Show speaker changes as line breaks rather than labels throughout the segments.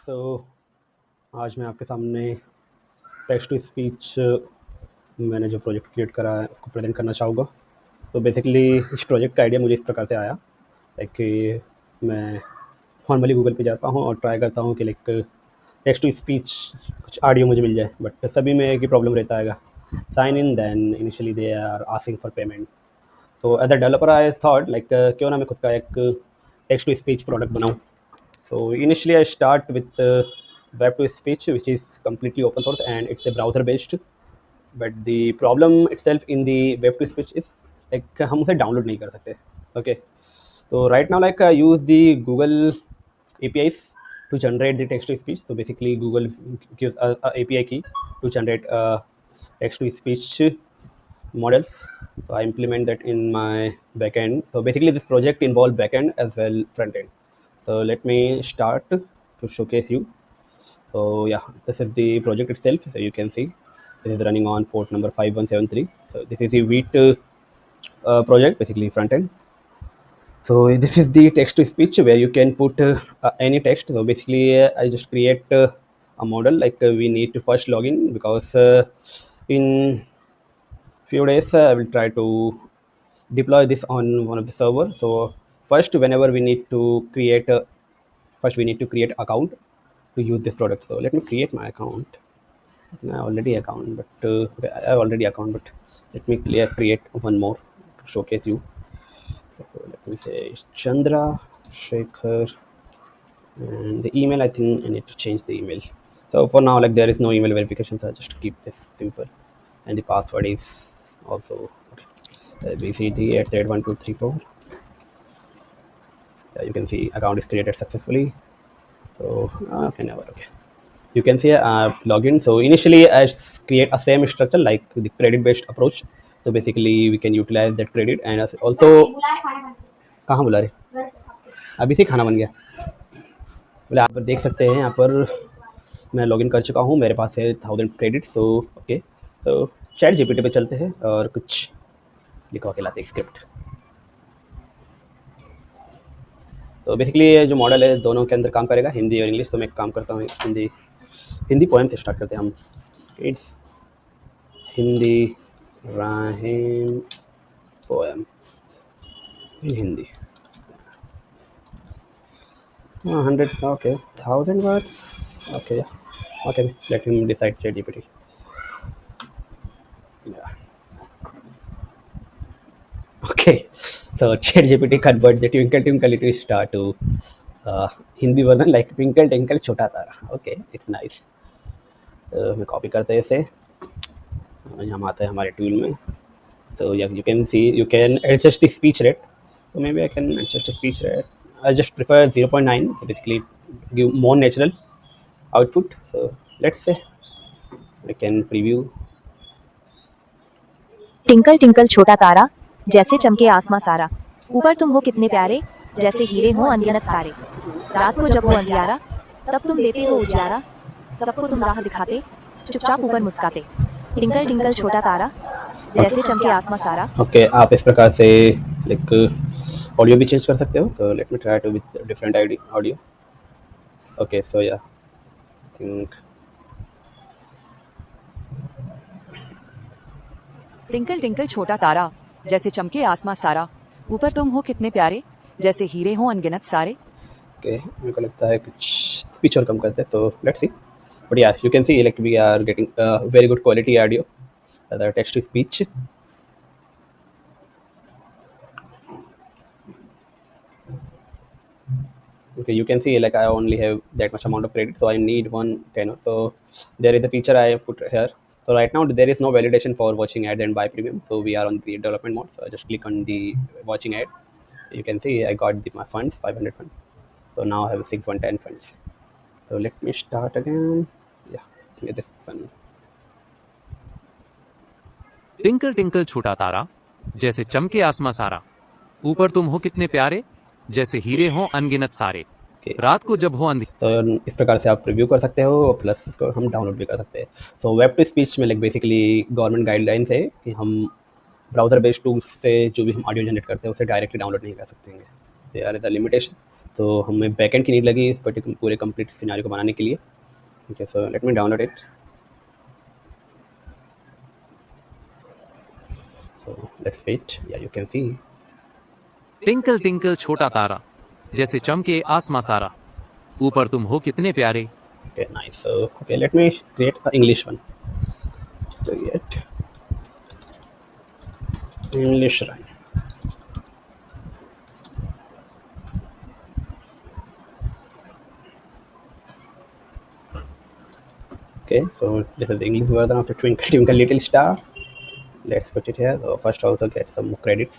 सो आज मैं आपके सामने टेक्स्ट टू स्पीच मैंने जो प्रोजेक्ट क्रिएट करा है उसको प्रेजेंट करना चाहूँगा। तो बेसिकली इस प्रोजेक्ट का आइडिया मुझे इस प्रकार से आया लाइक कि मैं नॉर्मली गूगल पे जाता हूँ और ट्राई करता हूँ कि लाइक टेक्स्ट टू स्पीच कुछ ऑडियो मुझे मिल जाए, बट सभी में एक ही प्रॉब्लम रहता है, sign in then initially they are asking for payment. तो as a developer I thought like क्यों ना मैं खुद का एक टेक्स्ट टू स्पीच प्रोडक्ट बनाऊँ। So initially I start with web to speech, which is completely open source and it's a browser based. But the problem itself in the web to speech is like हम उसे download नहीं कर सकते. Okay. So right now like I use the Google APIs to generate the text to speech. So basically Google gives a API key to generate text to speech models. So I implement that in my backend. So basically this project involves backend as well front end. So let me start to showcase you. So yeah, this is the project itself. So you can see this is running on port number 5173. So this is the Wheat project, basically front end. So this is the text to speech where you can put any text. So basically I just create a model like we need to first log in because in few days I will try to deploy this on one of the server. So first whenever we need to create a first we need to create account to use this product. So let me create my account. I think I already account, but okay, I have already account, but let me create one more to showcase you. So let me say Chandra Shekhar, and the email, I think I need to change the email. So for now, like there is no email verification, so I just keep this simple, and the password is also okay. BCD at 1234. You can see account is created successfully. So okay, never okay. You can see login. So initially I create a same structure like the credit based approach. So basically we can utilize that credit and also कहाँ बुला रहे अभी से खाना बन गया बोले आप देख सकते हैं यहाँ पर मैं लॉगिन कर चुका हूँ, मेरे पास है 1000 क्रेडिट। सो ओके, तो चैट जीपीटी पे चलते हैं और कुछ लिखवा के लाते हैं स्क्रिप्ट। तो बेसिकली ये जो मॉडल है दोनों के अंदर काम करेगा, हिंदी और इंग्लिश। तो मैं काम करता हूँ हिंदी पोएम से स्टार्ट करते हैं हम। It's Hindi Rahim poem in Hindi. 100, okay. 1000 words. Okay, yeah. Okay, let him decide ChatGPT. Yeah. Okay. So ChatGPT converts the Twinkle Twinkle Little Star to Hindi version like Twinkle Twinkle Chota Tara. Okay, it's nice. मैं copy करते हैं इसे, हम आते हैं हमारे tool में. So yeah, you can see you can adjust the speech rate. So maybe I can adjust the speech rate. I just prefer 0.9. So basically give more natural output. So let's say I can preview.
Tinkle tinkle छोटा तारा, जैसे चमके आसमां सारा, ऊपर तुम हो कितने प्यारे, जैसे हीरे हो अनगिनत सारे, रात को जब हो अंधियारा, तब तुम देते हो उजियारा, सबको तुम राह दिखाते, चुपचाप ऊपर मुस्काते, टिंकल टिंकल छोटा तारा, जैसे चमके आसमां सारा।
ओके, आप इस प्रकार से लाइक ऑडियो भी चेंज कर सकते हो. तो let me try to with different audio. Okay, so yeah think
tinkle tinkle छोटा तारा, जैसे चमके आसमां सारा, ऊपर तुम हो कितने प्यारे, जैसे हीरे हो अनगिनत सारे.
ओके, मेरे को लगता है कुछ स्पीच और कम करते हैं. तो let's see. But yeah you can see like we are getting very good quality audio the text to speech. Okay, you can see like I only have that much amount of credit, so I need one tenor. So there is a feature I put here. So right now there is no validation for watching ad and buy premium, so we are on the development mode. So I just click on the watching ad. You can see I got my funds, 500 funds. So now I have 6110 funds. So let me start again. Yeah, get this fun.
Tinkle tinkle छोटा तारा, जैसे चमके आसमां सारा, ऊपर तुम हो कितने प्यारे, जैसे हीरे हो अनगिनत सारे, रात को जब हो अंधी.
तो इस प्रकार से आप रिव्यू कर सकते हो, प्लस इसको हम डाउनलोड भी कर सकते हैं. सो वेब टू स्पीच में लाइक बेसिकली गवर्नमेंट गाइडलाइंस है कि हम ब्राउज़र बेस्ड टूल्स से जो भी हम ऑडियो जनरेट करते हैं उसे डायरेक्टली डाउनलोड नहीं कर सकते हैं. They are the limitation. तो हमें बैकएंड की नीड लगी इस पर्टिकुलर पूरे कंप्लीट सिनेरियो को बनाने के लिए. Okay, so let me download it. So let's wait. Yeah, you can see.
Tinkle tinkle छोटा तारा, जैसे चमके आसमां सारा, ऊपर तुम हो कितने प्यारे.
Okay, nice. So okay, let me create an English one. Create English rhyme. Okay, so this is the English version of the Twinkle Twinkle Little Star. Let's put it here. So first also get some credits.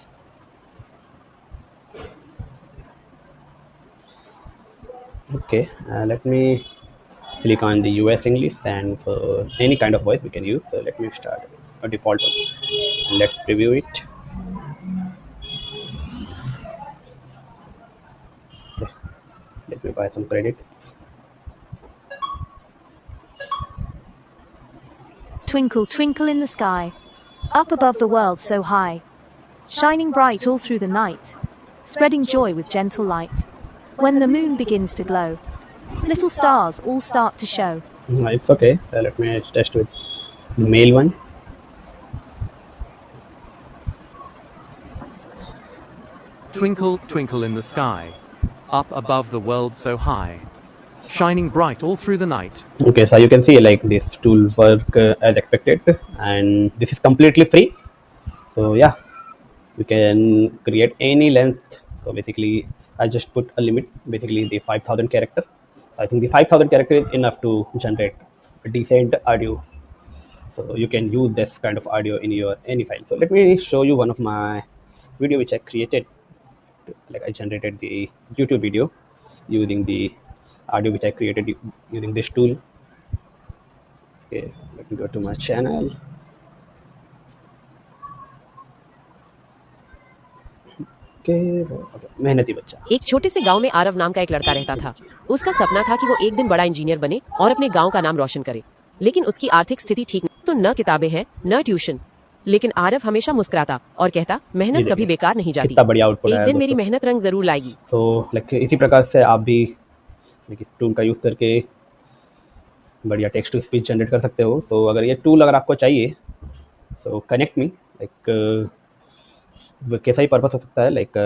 Okay, let me click on the US English, and for any kind of voice we can use. So let me start a default one. And let's preview it. Okay, let me buy some credits.
Twinkle, twinkle in the sky, up above the world so high, shining bright all through the night, spreading joy with gentle light. When the moon begins to glow, little stars all start to show.
It's okay. Let me test with the male one.
Twinkle, twinkle in the sky, up above the world so high, shining bright all through the night.
Okay, so you can see like this tool work as expected, and this is completely free. So yeah, you can create any length. So basically, I just put a limit, basically the 5,000 character. I think the 5,000 character is enough to generate a decent audio. So you can use this kind of audio in your any file. So let me show you one of my video which I created. Like I generated the YouTube video using the audio which I created using this tool. Okay, let me go to my channel. Okay, मेहनती बच्चा.
एक छोटे से गांव में आरव नाम का एक लड़का रहता था। उसका सपना था कि वो एक दिन बड़ा इंजीनियर बने और अपने गांव का नाम रोशन करे, लेकिन उसकी आर्थिक स्थिति ठीक नहीं, तो न किताबें हैं न ट्यूशन। लेकिन आरव हमेशा मुस्कुराता और कहता, मेहनत कभी बेकार नहीं जाती,
कितना बढ़िया आउटपुट
एक
है
दिन मेरी
दोस्तों.
मेहनत रंग जरूर लाएगी।
तो लाइक इसी प्रकार से आप भी इस टूल का यूज़ करके बढ़िया टेक्स्ट टू स्पीच जनरेट कर सकते हो. तो अगर ये टूल अगर आपको चाहिए तो कनेक्ट मी. लाइक कैसा ही पर्पस हो सकता है, लाइक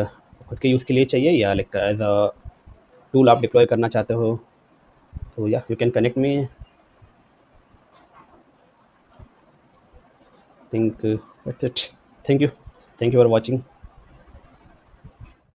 खुद के यूज़ के लिए चाहिए या लाइक एज अ टूल आप डिप्लॉय करना चाहते हो. तो या you can connect me. Think that's it. Thank you for watching.